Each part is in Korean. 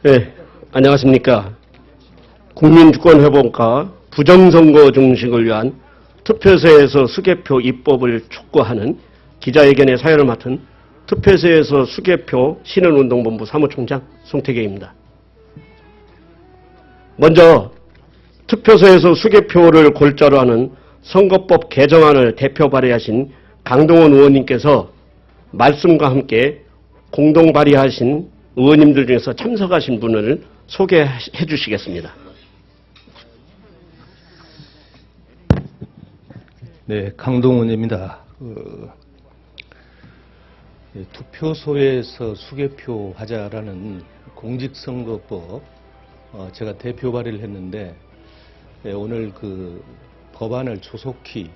네, 안녕하십니까. 국민주권회복과 부정선거 종식을 위한 투표소에서 수개표 입법을 촉구하는 기자회견의 사회를 맡은 투표소에서 수개표 신은운동본부 사무총장 송태계입니다. 먼저 투표소에서 수개표를 골자로 하는 선거법 개정안을 대표 발의하신 강동원 의원님께서 말씀과 함께 공동 발의하신 의원님들 중에서 참석하신 분을 소개해 주시겠습니다. 네, 강동원입니다. 투표소에서 수개표 하자라는 공직선거법 제가 대표 발의를 했는데 오늘 그 법안을 조속히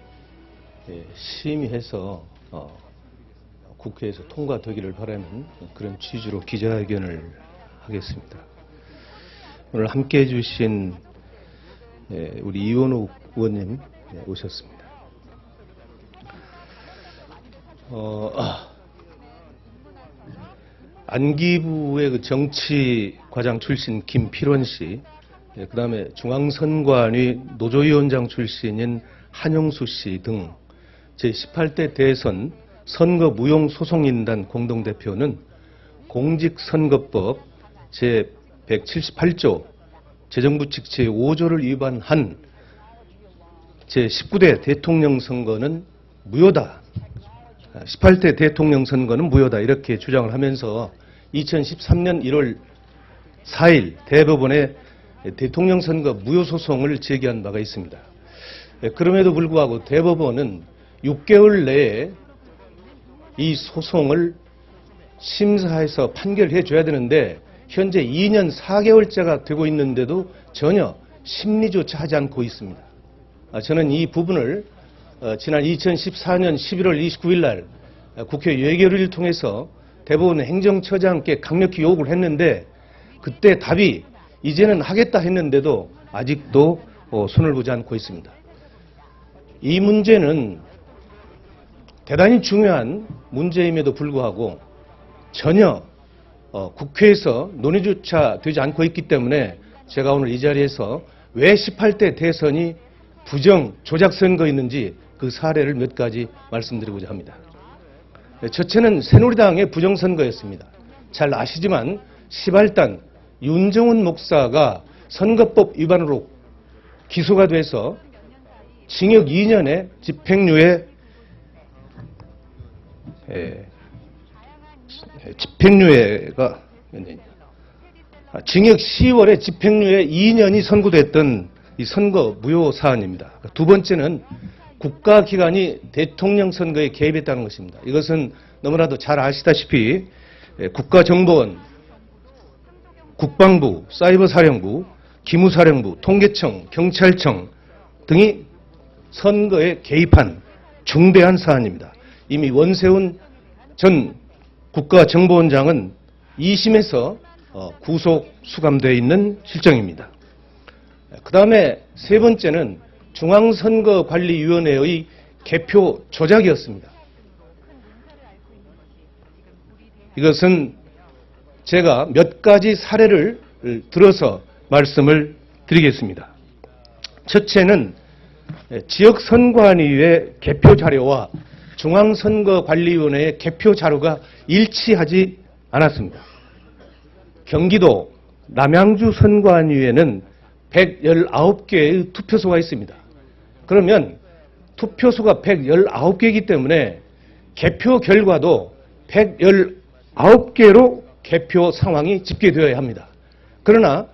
심의해서 국회에서 통과되기를 바라는 그런 취지로 기자회견을 하겠습니다. 오늘 함께해 주신 우리 이원호 의원님 오셨습니다. 안기부의 그 정치과장 출신 김필원 씨, 그 다음에 중앙선관위 노조위원장 출신인 한용수 씨 등 제18대 대선 선거무용소송인단 공동대표는 공직선거법 제178조 재정부칙 제5조를 위반한 제19대 대통령 선거는 무효다. 18대 대통령 선거는 무효다. 이렇게 주장을 하면서 2013년 1월 4일 대법원에 대통령 선거 무효 소송을 제기한 바가 있습니다. 그럼에도 불구하고 대법원은 6개월 내에 이 소송을 심사해서 판결해 줘야 되는데 현재 2년 4개월째가 되고 있는데도 전혀 심리조차 하지 않고 있습니다. 저는 이 부분을 지난 2014년 11월 29일 날 국회 외교를 통해서 대법원 행정처장께 강력히 요구를 했는데 그때 답이 이제는 하겠다 했는데도 아직도 손을 보지 않고 있습니다. 이 문제는 대단히 중요한 문제임에도 불구하고 전혀 국회에서 논의조차 되지 않고 있기 때문에 제가 오늘 이 자리에서 왜 18대 대선이 부정 조작 선거였는지 그 사례를 몇 가지 말씀드리고자 합니다. 첫째는 새누리당의 부정선거였습니다. 잘 아시지만 시발단 윤정훈 목사가 선거법 위반으로 기소가 돼서 징역 2년에 집행유예 집행유예가 몇 년이냐? 징역 10월에 집행유예 2년이 선고됐던 이 선거 무효 사안입니다. 두 번째는 국가기관이 대통령 선거에 개입했다는 것입니다. 이것은 너무나도 잘 아시다시피 국가정보원, 국방부, 사이버사령부, 기무사령부, 통계청, 경찰청 등이 선거에 개입한 중대한 사안입니다. 이미 원세훈 전 국가정보원장은 2심에서 구속 수감되어 있는 실정입니다. 그 다음에 세 번째는 중앙선거관리위원회의 개표 조작이었습니다. 이것은 제가 몇 가지 사례를 들어서 말씀을 드리겠습니다. 첫째는 지역선관위의 개표 자료와 중앙선거관리위원회의 개표 자료가 일치하지 않았습니다. 경기도 남양주 선관위에는 119개의 투표소가 있습니다. 그러면 투표소가 119개이기 때문에 개표 결과도 119개로 개표 상황이 집계되어야 합니다. 그러나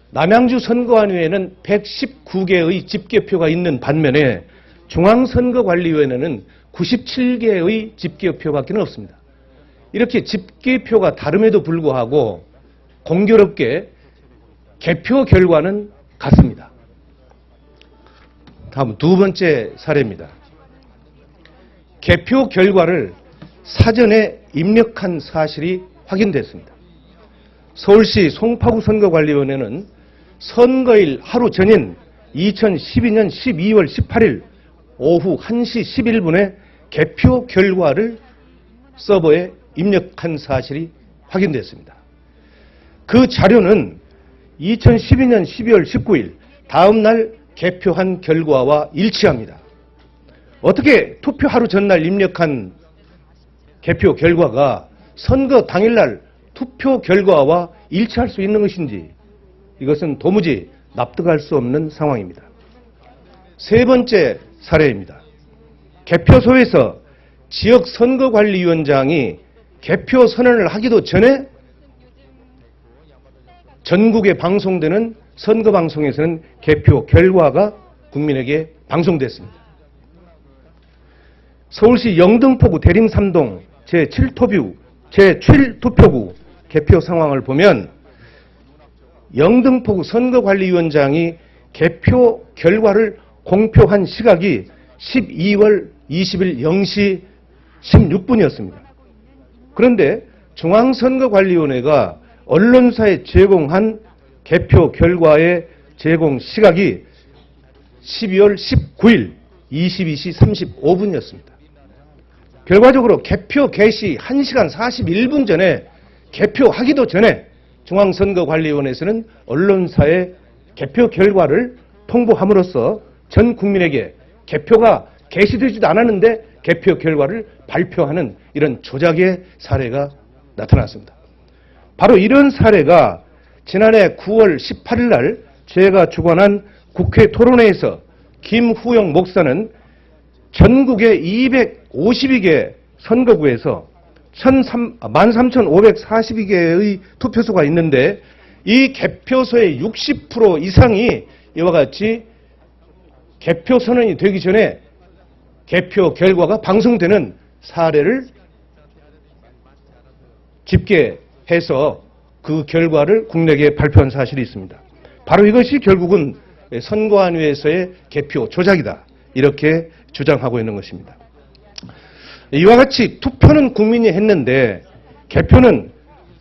남양주 선거관위에는 119개의 집계표가 있는 반면에 중앙선거관리위원회는 97개의 집계표밖에 없습니다. 이렇게 집계표가 다름에도 불구하고 공교롭게 개표 결과는 같습니다. 다음 두 번째 사례입니다. 개표 결과를 사전에 입력한 사실이 확인됐습니다. 서울시 송파구 선거관리위원회는 선거일 하루 전인 2012년 12월 18일 오후 1시 11분에 개표 결과를 서버에 입력한 사실이 확인됐습니다. 그 자료는 2012년 12월 19일 다음 날 개표한 결과와 일치합니다. 어떻게 투표 하루 전날 입력한 개표 결과가 선거 당일날 투표 결과와 일치할 수 있는 것인지 이것은 도무지 납득할 수 없는 상황입니다. 세 번째 사례입니다. 개표소에서 지역선거관리위원장이 개표 선언을 하기도 전에 전국에 방송되는 선거방송에서는 개표 결과가 국민에게 방송됐습니다. 서울시 영등포구 대림 3동 제7투표구 개표 상황을 보면 영등포구 선거관리위원장이 개표 결과를 공표한 시각이 12월 20일 0시 16분이었습니다. 그런데 중앙선거관리위원회가 언론사에 제공한 개표 결과의 제공 시각이 12월 19일 22시 35분이었습니다. 결과적으로 개표 개시 1시간 41분 전에 개표하기도 전에 중앙선거관리위원회에서는 언론사에 개표 결과를 통보함으로써 전 국민에게 개표가 개시되지도 않았는데 개표 결과를 발표하는 이런 조작의 사례가 나타났습니다. 바로 이런 사례가 지난해 9월 18일 날 제가 주관한 국회 토론회에서 김후영 목사는 전국의 252개 선거구에서 13,542개의 투표소가 있는데 이 개표소의 60% 이상이 이와 같이 개표 선언이 되기 전에 개표 결과가 방송되는 사례를 집계해서 그 결과를 국내에 발표한 사실이 있습니다. 바로 이것이 결국은 선관위에서의 개표 조작이다. 이렇게 주장하고 있는 것입니다. 이와 같이 투표는 국민이 했는데 개표는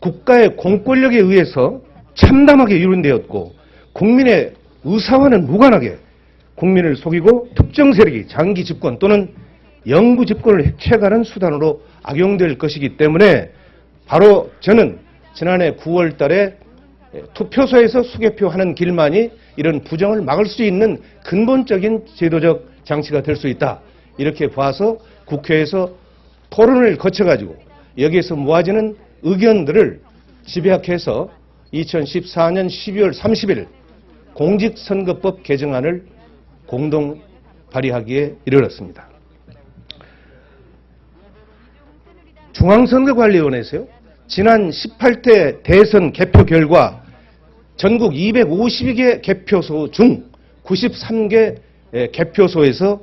국가의 공권력에 의해서 참담하게 이룬되었고 국민의 의사와는 무관하게 국민을 속이고 특정 세력이 장기 집권 또는 영구 집권을 해체하는 수단으로 악용될 것이기 때문에 바로 저는 지난해 9월 달에 투표소에서 수개표하는 길만이 이런 부정을 막을 수 있는 근본적인 제도적 장치가 될 수 있다. 이렇게 봐서 국회에서 토론을 거쳐가지고 여기에서 모아지는 의견들을 집약해서 2014년 12월 30일 공직선거법 개정안을 공동 발의하기에 이르렀습니다. 중앙선거관리위원회에서요. 지난 18대 대선 개표 결과 전국 252개 개표소 중 93개 개표소에서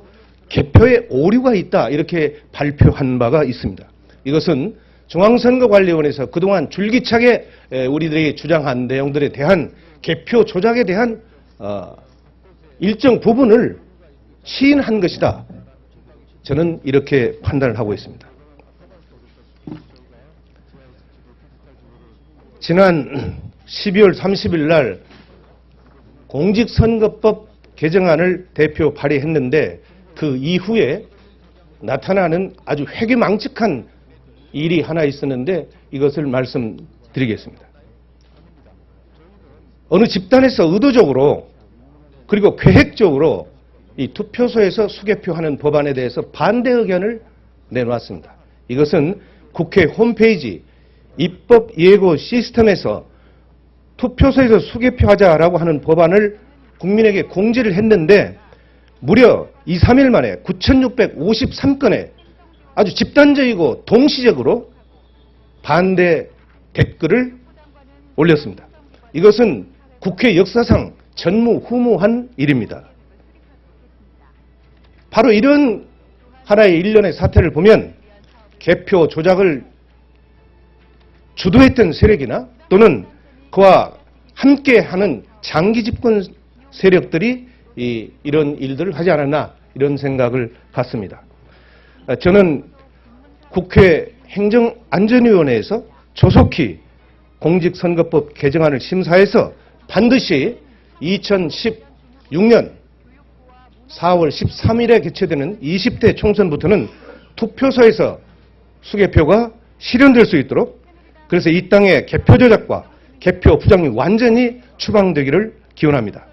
개표에 오류가 있다 이렇게 발표한 바가 있습니다. 이것은 중앙선거관리위원회에서 그동안 줄기차게 우리들에게 주장한 내용들에 대한 개표 조작에 대한 일정 부분을 시인한 것이다. 저는 이렇게 판단을 하고 있습니다. 지난 12월 30일 날 공직선거법 개정안을 대표 발의했는데 그 이후에 나타나는 아주 회개망측한 일이 하나 있었는데 이것을 말씀드리겠습니다. 어느 집단에서 의도적으로 그리고 계획적으로 이 투표소에서 수개표하는 법안에 대해서 반대 의견을 내놓았습니다. 이것은 국회 홈페이지 입법 예고 시스템에서 투표소에서 수개표하자라고 하는 법안을 국민에게 공지를 했는데 무려 2, 3일 만에 9,653건의 아주 집단적이고 동시적으로 반대 댓글을 올렸습니다. 이것은 국회 역사상 전무후무한 일입니다. 바로 이런 하나의 일련의 사태를 보면 개표 조작을 주도했던 세력이나 또는 그와 함께하는 장기 집권 세력들이 이런 일들을 하지 않았나 이런 생각을 갖습니다. 저는 국회 행정안전위원회에서 조속히 공직선거법 개정안을 심사해서 반드시 2016년 4월 13일에 개최되는 20대 총선부터는 투표소에서 수개표가 실현될 수 있도록 그래서 이 땅의 개표 조작과 개표 부정이 완전히 추방되기를 기원합니다.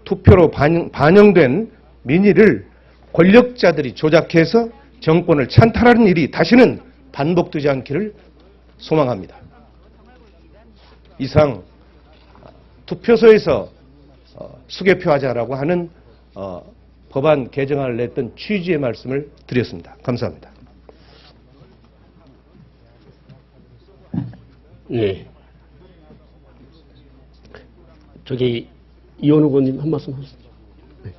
투표로 반영된 민의를 권력자들이 조작해서 정권을 찬탈하는 일이 다시는 반복되지 않기를 소망합니다. 이상 투표소에서 수개표하자라고 하는 법안 개정안을 냈던 취지의 말씀을 드렸습니다. 감사합니다. 네. 저기 이원욱 의원님 한 말씀 하시죠. 네.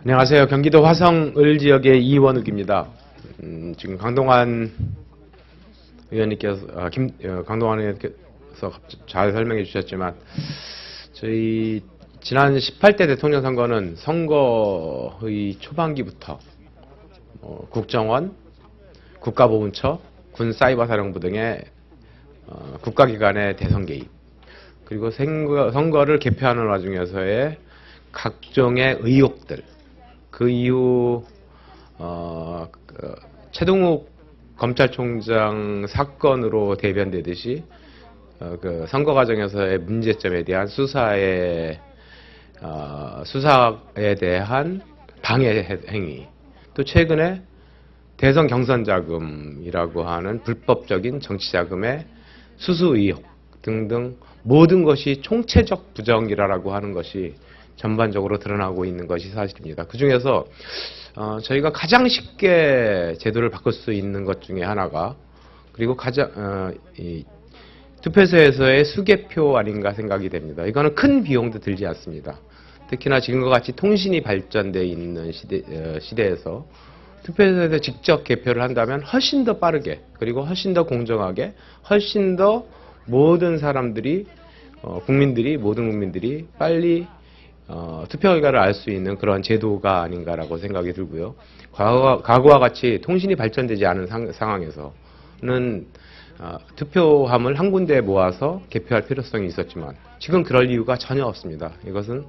안녕하세요. 경기도 화성을 지역의 이원욱입니다. 지금 강동원 의원님께서 강동원 의원님께서 잘 설명해 주셨지만 저희 지난 18대 대통령 선거는 선거의 초반기부터 국정원, 국가보훈처, 군사이버사령부 등의 국가기관의 대선 개입, 그리고 선거를 개표하는 와중에서의 각종의 의혹들, 그 이후 최동욱 검찰총장 사건으로 대변되듯이 그 선거 과정에서의 문제점에 대한 수사에 대한 방해 행위, 또 최근에 대선 경선 자금이라고 하는 불법적인 정치 자금의 수수 의혹 등등 모든 것이 총체적 부정이라고 하는 것이 전반적으로 드러나고 있는 것이 사실입니다. 그 중에서 저희가 가장 쉽게 제도를 바꿀 수 있는 것 중에 하나가, 그리고 가장 이 투표소에서의 수개표 아닌가 생각이 됩니다. 이거는 큰 비용도 들지 않습니다. 특히나 지금과 같이 통신이 발전되어 있는 시대에서 투표소에서 직접 개표를 한다면 훨씬 더 빠르게, 그리고 훨씬 더 공정하게, 훨씬 더 모든 사람들이 모든 국민들이 빨리 투표 결과를 알 수 있는 그런 제도가 아닌가라고 생각이 들고요. 과거와 같이 통신이 발전되지 않은 상황에서는 투표함을 한 군데에 모아서 개표할 필요성이 있었지만 지금 그럴 이유가 전혀 없습니다. 이것은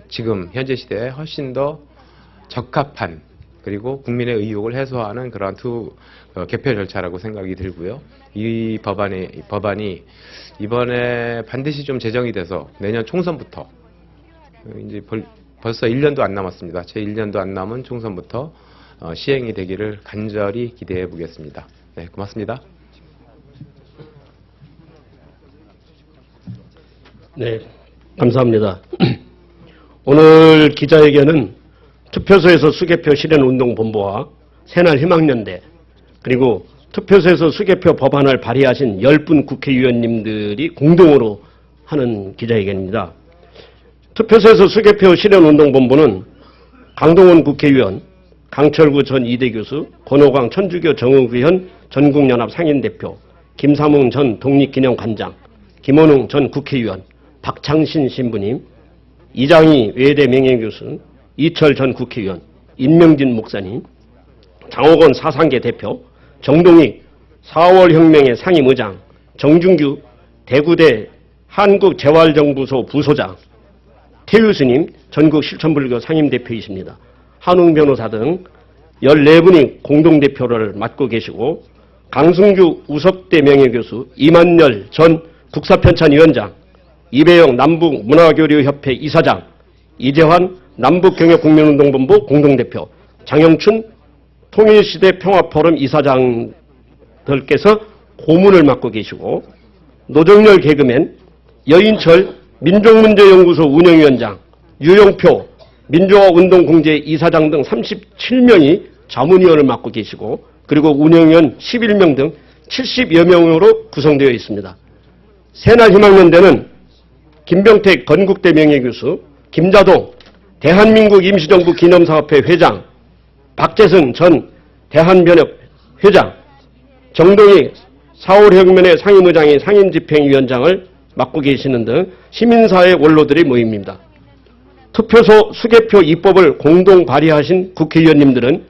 지금 현재 시대에 훨씬 더 적합한, 그리고 국민의 의혹을 해소하는 그러한 개표 절차라고 생각이 들고요. 이 법안이 이번에 반드시 좀 제정이 돼서 내년 총선부터, 이제 벌써 1년도 안 남았습니다. 제 1년도 안 남은 총선부터 시행이 되기를 간절히 기대해 보겠습니다. 네, 고맙습니다. 네, 감사합니다. 오늘 기자회견은 투표소에서 수개표 실현운동본부와 새날희망연대, 그리고 투표소에서 수개표 법안을 발의하신 10분 국회의원님들이 공동으로 하는 기자회견입니다. 투표소에서 수개표 실현운동본부는 강동원 국회의원, 강철구 전 이대 교수, 권호광 천주교 정의위원 전국연합 상임대표, 김삼웅 전 독립기념관장, 김원웅 전 국회의원, 박창신 신부님, 이장희 외대 명예교수, 이철 전 국회의원, 임명진 목사님, 장옥원 사상계 대표, 정동익 4월 혁명의 상임의장, 정준규 대구대 한국재활정부소 부소장, 태유스님 전국 실천불교 상임대표이십니다. 한웅 변호사 등 14분이 공동대표를 맡고 계시고, 강승규 우석대 명예교수, 이만열 전 국사편찬위원장, 이배영 남북문화교류협회 이사장, 이재환 남북경협국민운동본부 공동대표, 장영춘 통일시대 평화포럼 이사장들께서 고문을 맡고 계시고, 노정열 개그맨, 여인철 민족문제연구소 운영위원장, 유영표 민주화운동공제 이사장 등 37명이 자문위원을 맡고 계시고, 그리고 운영위원 11명 등 70여 명으로 구성되어 있습니다. 새날희망연대는 김병택 건국대 명예교수, 김자동 대한민국 임시정부 기념사업회 회장, 박재승 전 대한변협 회장, 정동희 4.5혁명의 상임의장이 상임집행위원장을 맡고 계시는 등 시민사회 원로들이 모입니다. 투표소 수개표 입법을 공동 발의하신 국회의원님들은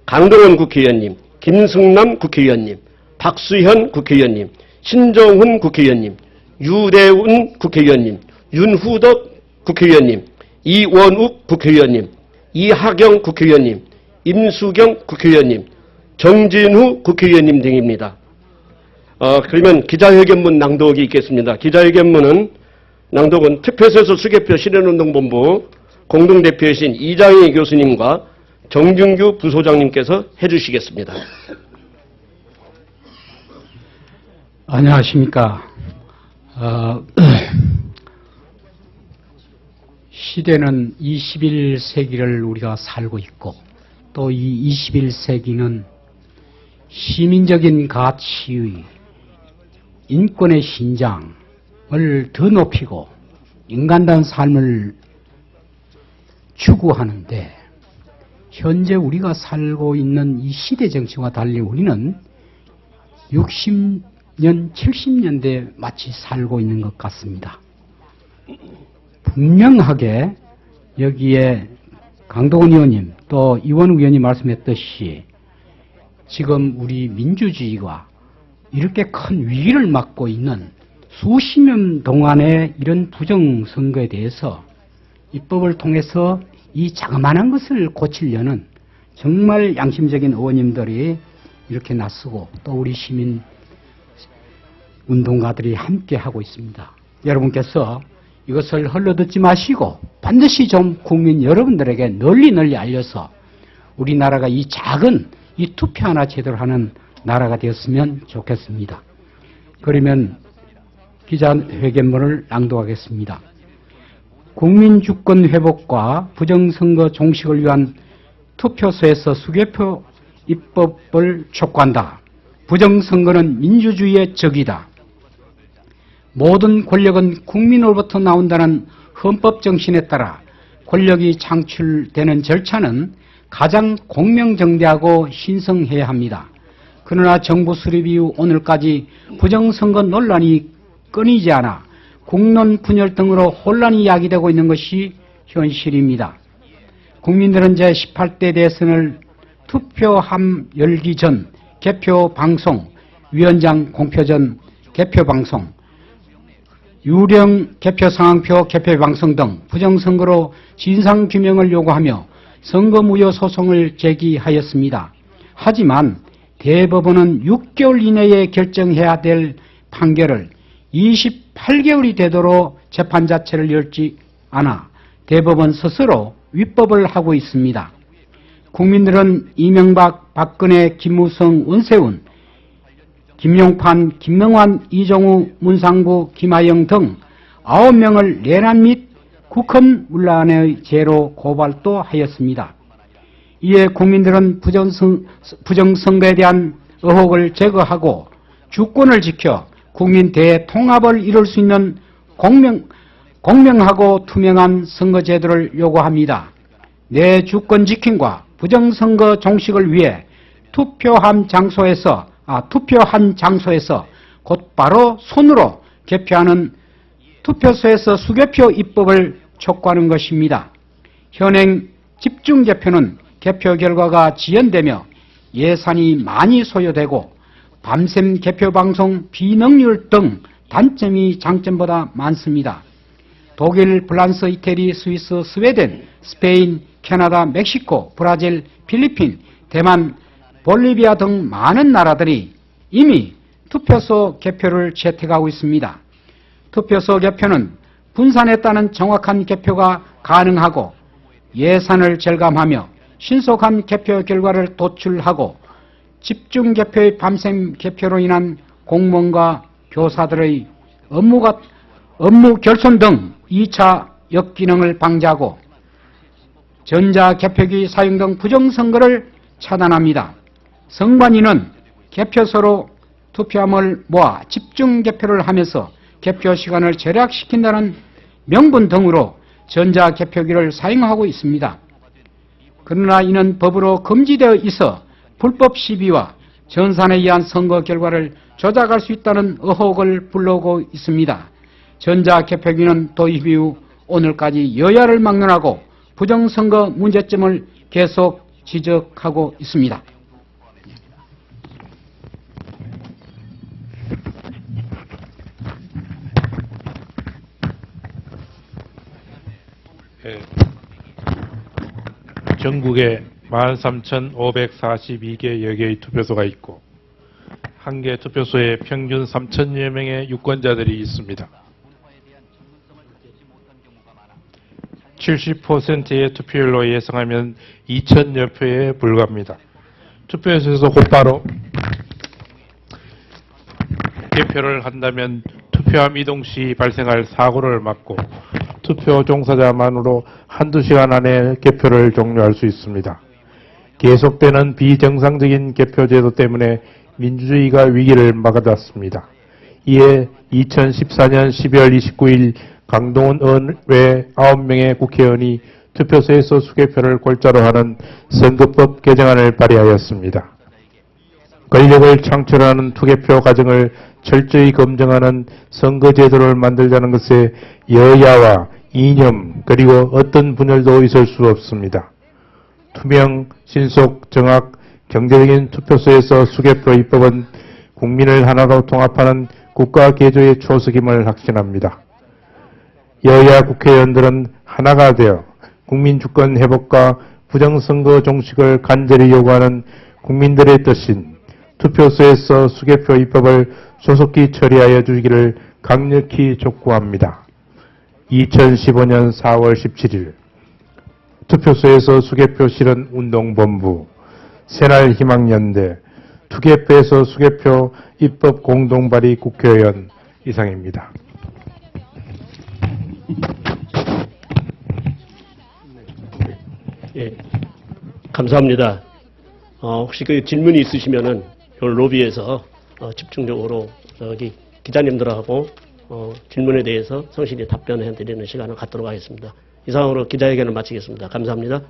강동원 국회의원님, 김승남 국회의원님, 박수현 국회의원님, 신정훈 국회의원님, 유대운 국회의원님, 윤후덕 국회의원님, 이원욱 국회의원님, 이하경 국회의원님, 임수경 국회의원님, 정진후 국회의원님 등입니다. 그러면 기자회견문 낭독이 있겠습니다. 기자회견문은 낭독은 투표소에서 수개표 실현운동본부 공동대표이신 이장희 교수님과 정준규 부소장님께서 해주시겠습니다. 안녕하십니까. 시대는 21세기를 우리가 살고 있고 또 이 21세기는 시민적인 가치의 인권의 신장을 더 높이고 인간다운 삶을 추구하는데 현재 우리가 살고 있는 이 시대 정치와 달리 우리는 60년, 70년대 마치 살고 있는 것 같습니다. 분명하게 여기에 강동원 의원님 또 이원욱 의원이 말씀했듯이 지금 우리 민주주의가 이렇게 큰 위기를 맞고 있는 수십 년 동안의 이런 부정선거에 대해서 입법을 통해서 이 자그마한 것을 고치려는 정말 양심적인 의원님들이 이렇게 나서고 또 우리 시민 운동가들이 함께 하고 있습니다. 여러분께서 이것을 흘러듣지 마시고 반드시 좀 국민 여러분들에게 널리 알려서 우리나라가 이 작은 이 투표 하나 제대로 하는 나라가 되었으면 좋겠습니다. 그러면 기자회견문을 낭독하겠습니다. 국민주권 회복과 부정선거 종식을 위한 투표소에서 수개표 입법을 촉구한다. 부정선거는 민주주의의 적이다. 모든 권력은 국민으로부터 나온다는 헌법 정신에 따라 권력이 창출되는 절차는 가장 공명정대하고 신성해야 합니다. 그러나 정부 수립 이후 오늘까지 부정선거 논란이 끊이지 않아 국론 분열 등으로 혼란이 야기되고 있는 것이 현실입니다. 국민들은 제18대 대선을 투표함 열기 전 개표 방송, 위원장 공표 전 개표 방송, 유령 개표 상황표 개표 방송 등 부정선거로 진상규명을 요구하며 선거무효 소송을 제기하였습니다. 하지만 대법원은 6개월 이내에 결정해야 될 판결을 28개월이 되도록 재판 자체를 열지 않아 대법원 스스로 위법을 하고 있습니다. 국민들은 이명박, 박근혜, 김무성, 원세훈, 김용판, 김명환, 이종우, 문상구, 김하영 등 9명을 내란 및 국헌 문란의 죄로 고발도 하였습니다. 이에 국민들은 부정선거에 대한 의혹을 제거하고 주권을 지켜 국민 대통합을 이룰 수 있는 공명하고 투명한 선거제도를 요구합니다. 내 주권 지킴과 부정선거 종식을 위해 투표한 장소에서 곧바로 손으로 개표하는 투표소에서 수개표 입법을 촉구하는 것입니다. 현행 집중개표는 개표 결과가 지연되며 예산이 많이 소요되고 밤샘 개표방송 비능률 등 단점이 장점보다 많습니다. 독일, 프랑스, 이태리, 스위스, 스웨덴, 스페인, 캐나다, 멕시코, 브라질, 필리핀, 대만, 볼리비아 등 많은 나라들이 이미 투표소 개표를 채택하고 있습니다. 투표소 개표는 분산에 따른 정확한 개표가 가능하고 예산을 절감하며 신속한 개표 결과를 도출하고 집중 개표의 밤샘 개표로 인한 공무원과 교사들의 업무 결손 등 2차 역기능을 방지하고 전자개표기 사용 등 부정선거를 차단합니다. 선관위는 개표소로 투표함을 모아 집중 개표를 하면서 개표 시간을 절약시킨다는 명분 등으로 전자개표기를 사용하고 있습니다. 그러나 이는 법으로 금지되어 있어 불법 시비와 전산에 의한 선거 결과를 조작할 수 있다는 의혹을 불러오고 있습니다. 전자개표기는 도입 이후 오늘까지 여야를 막론하고 부정선거 문제점을 계속 지적하고 있습니다. 전국의 13,542개 여개의 투표소가 있고 한 개 투표소에 평균 3,000여 명의 유권자들이 있습니다. 70%의 투표율로 예상하면 2,000여 표에 불과합니다. 투표소에서 곧바로 개표를 한다면 투표함 이동 시 발생할 사고를 막고 투표 종사자만으로 한두 시간 안에 개표를 종료할 수 있습니다. 계속되는 비정상적인 개표 제도 때문에 민주주의가 위기를 맞았습니다. 이에 2014년 12월 29일 강동원 의원 외 9명의 국회의원이 투표소에서 수개표를 골자로 하는 선거법 개정안을 발의하였습니다. 권력을 창출하는 투개표 과정을 철저히 검증하는 선거제도를 만들자는 것에 여야와 이념 그리고 어떤 분열도 있을 수 없습니다. 투명, 신속, 정확, 경제적인 투표소에서 수개표 입법은 국민을 하나로 통합하는 국가 개조의 초석임을 확신합니다. 여야 국회의원들은 하나가 되어 국민 주권 회복과 부정선거 종식을 간절히 요구하는 국민들의 뜻인 투표소에서 수개표 입법을 조속히 처리하여 주기를 강력히 촉구합니다. 2015년 4월 17일 투표소에서 수개표 실현 운동본부 새날희망연대 투개표에서 수개표 입법 공동발의 국회의원 이상입니다. 예, 감사합니다. 혹시 그 질문이 있으시면은 요 로비에서 집중적으로 저기 기자님들하고 질문에 대해서 성실히 답변해 드리는 시간을 갖도록 하겠습니다. 이상으로 기자회견을 마치겠습니다. 감사합니다.